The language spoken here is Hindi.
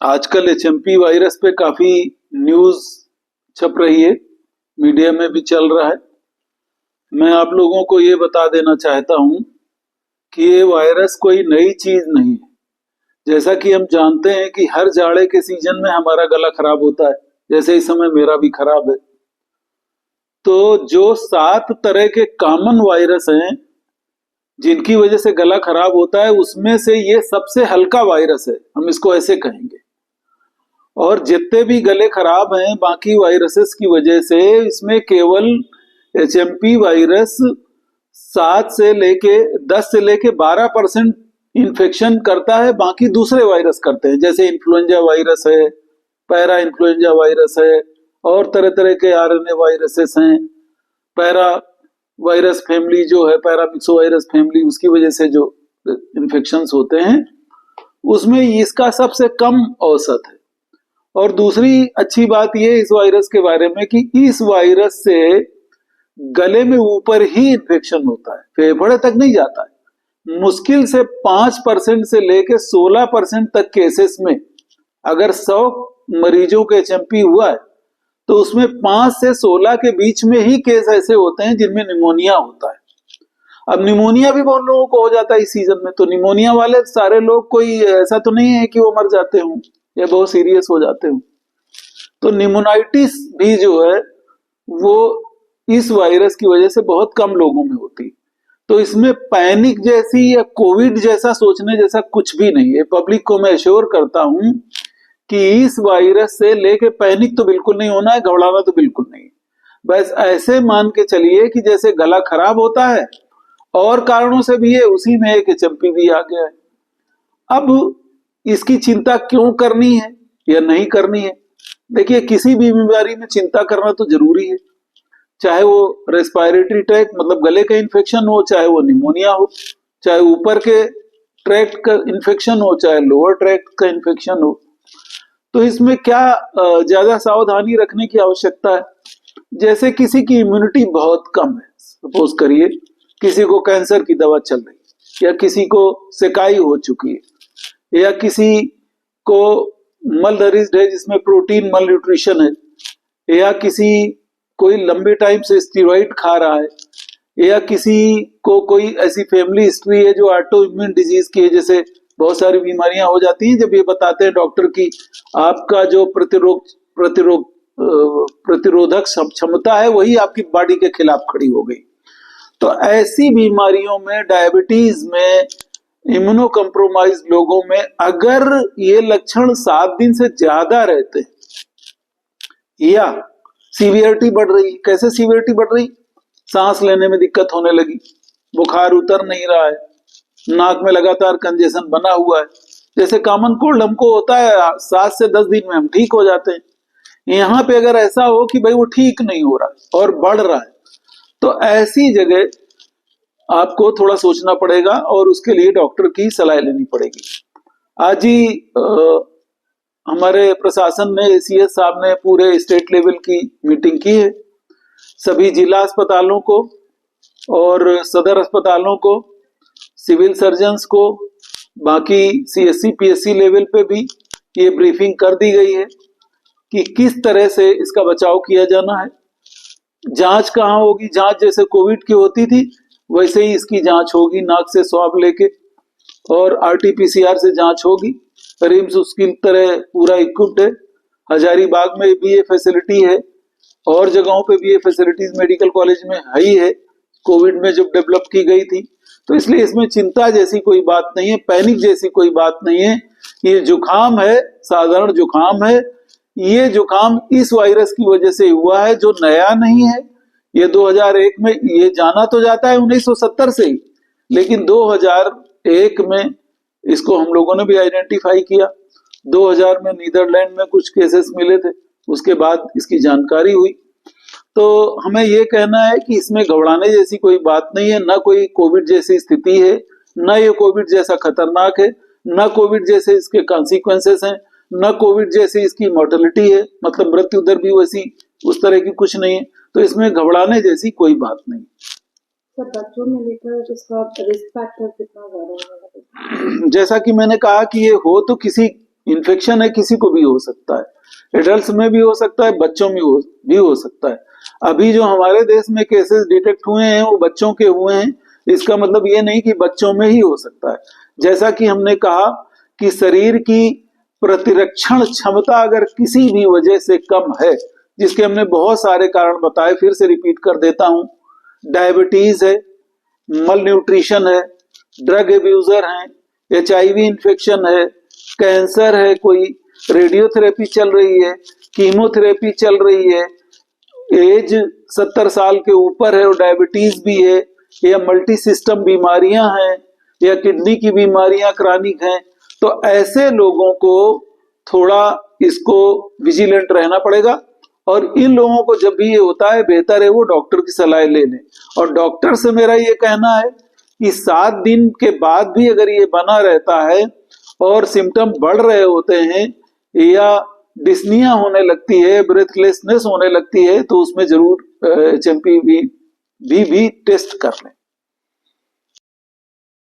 आजकल एचएमपी वायरस पे काफी न्यूज छप रही है, मीडिया में भी चल रहा है। मैं आप लोगों को ये बता देना चाहता हूं कि ये वायरस कोई नई चीज नहीं है। जैसा कि हम जानते हैं कि हर जाड़े के सीजन में हमारा गला खराब होता है, जैसे इस समय मेरा भी खराब है। तो जो 7 तरह के कॉमन वायरस हैं जिनकी वजह से गला खराब होता है, उसमें से ये सबसे हल्का वायरस है, हम इसको ऐसे कहेंगे। और जितने भी गले खराब हैं बाकी वायरसेस की वजह से, इसमें केवल एचएमपी वायरस 7 से लेके 10 से लेके 12% इन्फेक्शन करता है, बाकी दूसरे वायरस करते हैं। जैसे इन्फ्लुएंजा वायरस है, पैरा इन्फ्लुएंजा वायरस है, और तरह तरह के आरएनए वायरसेस हैं। पैरा वायरस फैमिली जो है, पैरामिक्सो वायरस फैमिली, उसकी वजह से जो इन्फेक्शंस होते हैं उसमें इसका सबसे कम औसत है। और दूसरी अच्छी बात यह इस वायरस के बारे में कि इस वायरस से गले में ऊपर ही इन्फेक्शन होता है, फेफड़े तक नहीं जाता है। मुश्किल से 5% से लेके 16% तक केसेस में, अगर 100 मरीजों के एचएमपी हुआ है तो उसमें 5 से 16 के बीच में ही केस ऐसे होते हैं जिनमें निमोनिया होता है। अब निमोनिया भी बहुत लोगों को हो जाता है इस सीजन में, तो निमोनिया वाले सारे लोग, कोई ऐसा तो नहीं है कि वो मर जाते हों या बहुत सीरियस हो जाते हों। तो निमोनाइटिस भी जो है वो इस वायरस की वजह से बहुत कम लोगों में होती है। तो इसमें पैनिक जैसी या कोविड जैसा सोचने जैसा कुछ भी नहीं है। पब्लिक को मैं एश्योर करता हूं कि इस वायरस से लेके पैनिक तो बिल्कुल नहीं होना है, घबराना तो बिल्कुल नहीं है। बस ऐसे मान के चलिए कि जैसे गला खराब होता है और कारणों से भी है, उसी में एक एचएमपी भी आ गया है। अब इसकी चिंता क्यों करनी है या नहीं करनी है? देखिए, किसी भी बीमारी में चिंता करना तो जरूरी है, चाहे वो रेस्पिरेटरी ट्रैक्ट मतलब गले का इन्फेक्शन हो, चाहे वो निमोनिया हो, चाहे ऊपर के ट्रैक्ट का इन्फेक्शन हो, चाहे लोअर ट्रैक्ट का इन्फेक्शन हो। तो इसमें क्या ज्यादा सावधानी रखने की आवश्यकता है? जैसे किसी की इम्यूनिटी बहुत कम है, सपोज करिए किसी को कैंसर की दवा चल रही है, या किसी को सिकाई हो चुकी है, या किसी को मलनरिज्ड है जिसमें प्रोटीन मल है, या किसी कोई लंबे टाइम से स्टीरॉइड खा रहा है, या किसी को कोई ऐसी फैमिली हिस्ट्री है जो ऑटो इम्यून डिजीज की है। जैसे बहुत सारी बीमारियां हो जाती हैं जब ये बताते हैं डॉक्टर की आपका जो प्रतिरोधक क्षमता है वही आपकी बॉडी के खिलाफ खड़ी हो गई। तो ऐसी बीमारियों में, डायबिटीज में, इम्यूनो कम्प्रोमाइज लोगों में अगर ये लक्षण 7 दिन से ज्यादा रहते हैं या सीवियरिटी बढ़ रही, कैसे सीवियरिटी बढ़ रही? सांस लेने में दिक्कत होने लगी, बुखार उतर नहीं रहा है, नाक में लगातार कंजेशन बना हुआ है। जैसे कॉमन कोल्ड हमको होता है 7 से 10 दिन में हम ठीक हो जाते हैं, यहाँ पे अगर ऐसा हो कि भाई वो ठीक नहीं हो रहा और बढ़ रहा है, तो ऐसी जगह आपको थोड़ा सोचना पड़ेगा और उसके लिए डॉक्टर की सलाह लेनी पड़ेगी। आज ही हमारे प्रशासन ने, एसीएस साहब ने पूरे स्टेट लेवल की मीटिंग की है। सभी जिला अस्पतालों को और सदर अस्पतालों को, सिविल सर्जन्स को, बाकी सीएससी पीएससी लेवल पे भी ये ब्रीफिंग कर दी गई है कि किस तरह से इसका बचाव किया जाना है। जांच कहाँ होगी? जांच जैसे कोविड की होती थी वैसे ही इसकी जांच होगी, नाक से स्वाब लेके, और आरटीपीसीआर से जांच होगी। रिम्स उसकी तरह पूरा इक्विप्ड है, हजारीबाग में भी ये फैसिलिटी है, और जगहों पे भी ये फैसिलिटीज मेडिकल कॉलेज में ही है, कोविड में जब डेवलप की गई थी। तो इसलिए इसमें चिंता जैसी कोई बात नहीं है, पैनिक जैसी कोई बात नहीं है। ये जुकाम है, साधारण जुकाम है। ये जुकाम इस वायरस की वजह से हुआ है, जो नया नहीं है। ये 2001 में ये जाना तो जाता है 1970 से ही, लेकिन 2001 में इसको हम लोगों ने भी आइडेंटिफाई किया। 2000 में नीदरलैंड में कुछ केसेस मिले थे, उसके बाद इसकी जानकारी हुई। तो हमें ये कहना है कि इसमें घबराने जैसी कोई बात नहीं है, ना कोई कोविड जैसी स्थिति है, ना ये कोविड जैसा खतरनाक है, ना कोविड जैसे इसके कॉन्सिक्वेंसेस हैं, ना कोविड जैसी इसकी मॉर्टेलिटी है, मतलब मृत्यु दर भी वैसी उस तरह की कुछ नहीं है। तो इसमें घबराने जैसी कोई बात नहीं। सर, बच्चों में लेकर इसका रिस्क फैक्टर कितना ज्यादा है? जैसा कि मैंने कहा कि ये हो तो किसी इन्फेक्शन है, किसी को भी हो सकता है, एडल्ट्स में भी हो सकता है, बच्चों में भी हो सकता है। अभी जो हमारे देश में केसेस डिटेक्ट हुए हैं वो बच्चों के हुए हैं, इसका मतलब ये नहीं कि बच्चों में ही हो सकता है। जैसा कि हमने कहा कि शरीर की प्रतिरक्षण क्षमता अगर किसी भी वजह से कम है, जिसके हमने बहुत सारे कारण बताए, फिर से रिपीट कर देता हूं, डायबिटीज है, मल न्यूट्रिशन है, ड्रग एब्यूजर हैं, HIV इन्फेक्शन है, कैंसर है, कोई रेडियोथेरेपी चल रही है, कीमोथेरेपी चल रही है, एज 70 साल के ऊपर है और डायबिटीज भी है, या मल्टी सिस्टम बीमारियां हैं, या किडनी की बीमारियां क्रॉनिक हैं, तो ऐसे लोगों को थोड़ा इसको विजिलेंट रहना पड़ेगा। और इन लोगों को जब भी ये होता है, बेहतर है वो डॉक्टर की सलाह ले लें। और डॉक्टर से मेरा ये कहना है कि 7 दिन के बाद भी अगर ये बना रहता है और सिम्टम बढ़ रहे होते हैं या डिस्निया होने लगती है, ब्रेथलेसनेस होने लगती है, तो उसमें जरूर HMP भी टेस्ट कर लें।